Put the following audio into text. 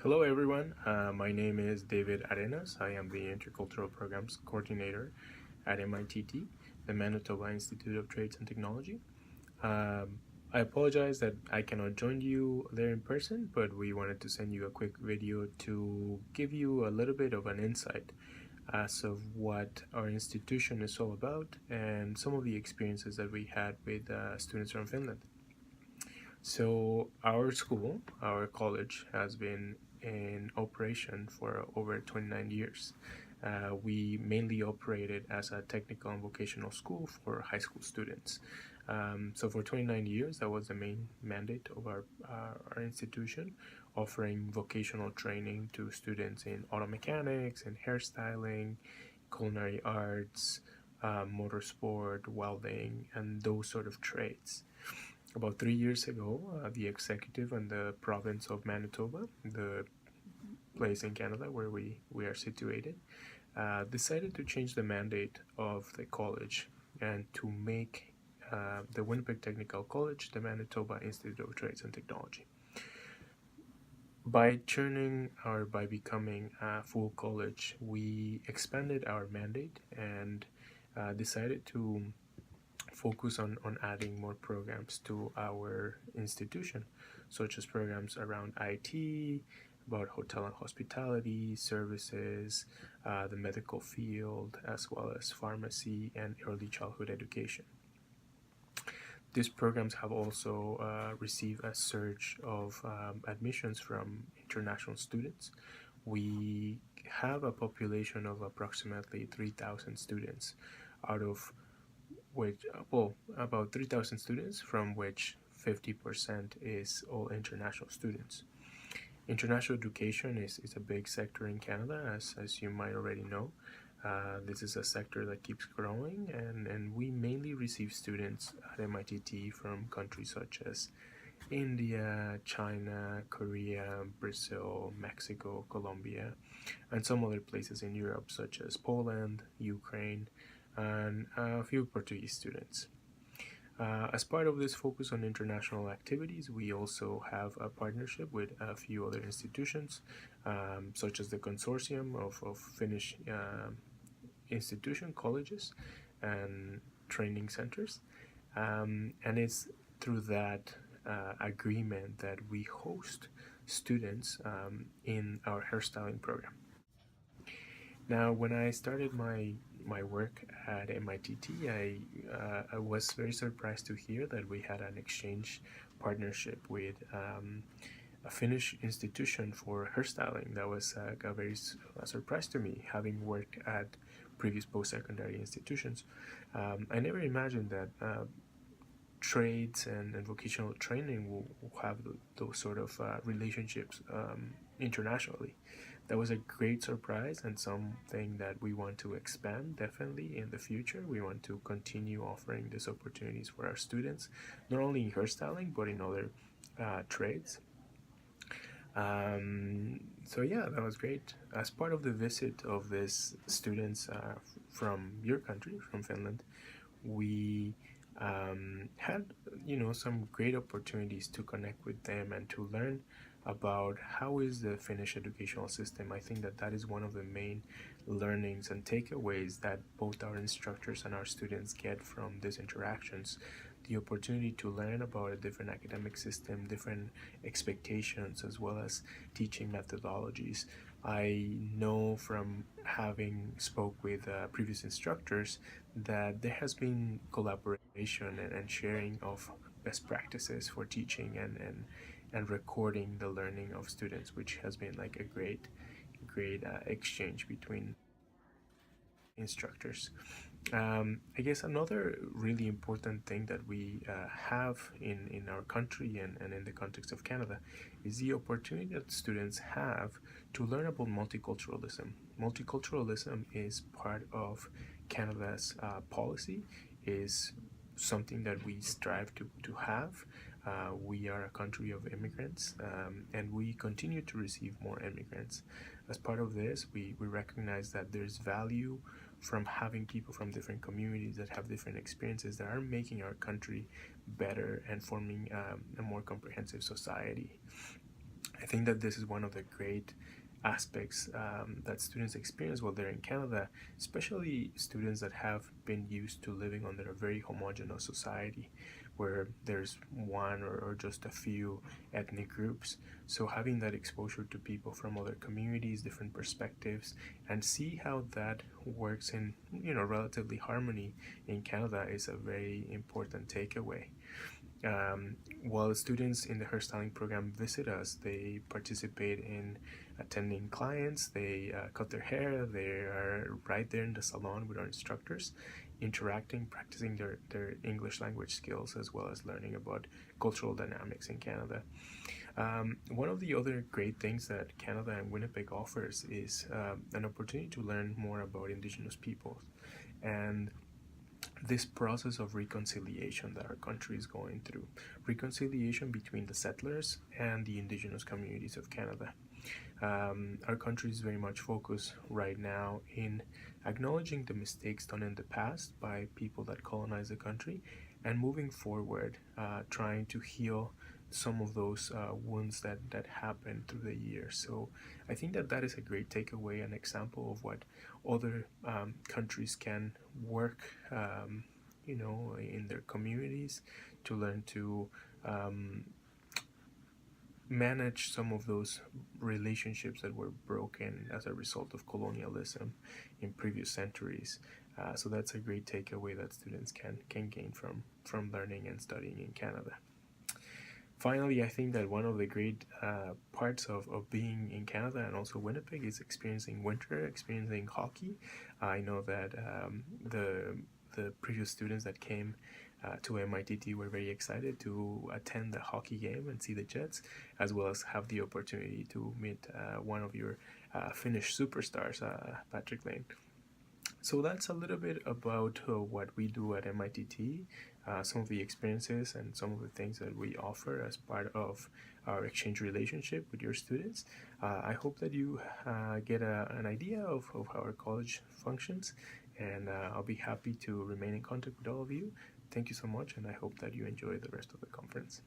Hello everyone, my name is David Arenas. I am the Intercultural Programs Coordinator at MITT, the Manitoba Institute of Trades and Technology. Um, I apologize that I cannot join you there in person, but we wanted to send you a quick video to give you a little bit of an insight as of what our institution is all about and some of the experiences that we had with students from Finland. So our school, our college, has been in operation for over 29 years. We mainly operated as a technical and vocational school for high school students. So for 29 years, that was the main mandate of our institution, offering vocational training to students in auto mechanics and hairstyling, culinary arts, motorsport, welding, and those sort of trades. About 3 years ago, the executive and the province of Manitoba, the place in Canada where we are situated, decided to change the mandate of the college and to make the Winnipeg Technical College the Manitoba Institute of Trades and Technology. By becoming a full college, we expanded our mandate and decided to focus on adding more programs to our institution, such as programs around IT, about hotel and hospitality, services, the medical field, as well as pharmacy and early childhood education. These programs have also received a surge of admissions from international students. We have a population of approximately 3,000 students, out of which, about 3,000 students, from which 50% is all international students. International education is a big sector in Canada, as you might already know. This is a sector that keeps growing, and we mainly receive students at MITT from countries such as India, China, Korea, Brazil, Mexico, Colombia, and some other places in Europe such as Poland, Ukraine, and a few Portuguese students. As part of this focus on international activities, we also have a partnership with a few other institutions, such as the consortium of Finnish institution colleges and training centers. And it's through that agreement that we host students in our hairstyling program. Now, when I started my work at MITT, I was very surprised to hear that we had an exchange partnership with a Finnish institution for hairstyling. That was a surprise to me, having worked at previous post-secondary institutions. I never imagined that trades and vocational training will have those sort of relationships internationally. That was a great surprise and something that we want to expand definitely in the future. We want to continue offering these opportunities for our students, not only in hairstyling but in other trades. So yeah, that was great. As part of the visit of these students from your country, from Finland, we had some great opportunities to connect with them and to learn about how is the Finnish educational system. I think that is one of the main learnings and takeaways that both our instructors and our students get from these interactions. The opportunity to learn about a different academic system, different expectations, as well as teaching methodologies. I know from having spoke with previous instructors that there has been collaboration and sharing of best practices for teaching and recording the learning of students, which has been like a great exchange between instructors. I guess another really important thing that we have in our country and in the context of Canada is the opportunity that students have to learn about multiculturalism. Multiculturalism is part of Canada's policy, is something that we strive to have. We are a country of immigrants, and we continue to receive more immigrants. As part of this, we recognize that there's value from having people from different communities that have different experiences that are making our country better and forming a more comprehensive society. I think that this is one of the great aspects that students experience while they're in Canada, especially students that have been used to living under a very homogeneous society where there's one or just a few ethnic groups. So having that exposure to people from other communities, different perspectives, and see how that works in relatively harmony in Canada is a very important takeaway. While students in the hairstyling program visit us, they participate in attending clients, they cut their hair, they are right there in the salon with our instructors, interacting, practicing their English language skills, as well as learning about cultural dynamics in Canada. One of the other great things that Canada and Winnipeg offers is an opportunity to learn more about Indigenous peoples. And this process of reconciliation that our country is going through, reconciliation between the settlers and the Indigenous communities of Canada. Our country is very much focused right now in acknowledging the mistakes done in the past by people that colonized the country and moving forward, trying to heal some of those wounds that happened through the years. So I think that is a great takeaway, an example of what other countries can work, in their communities to learn to manage some of those relationships that were broken as a result of colonialism in previous centuries. So that's a great takeaway that students can gain from learning and studying in Canada. Finally, I think that one of the great parts of being in Canada and also Winnipeg is experiencing winter, experiencing hockey. I know that the previous students that came to MITT were very excited to attend the hockey game and see the Jets, as well as have the opportunity to meet one of your Finnish superstars, Patrick Lane. So that's a little bit about what we do at MITT, some of the experiences and some of the things that we offer as part of our exchange relationship with your students. I hope that you get an idea of how our college functions, and I'll be happy to remain in contact with all of you. Thank you so much, and I hope that you enjoy the rest of the conference.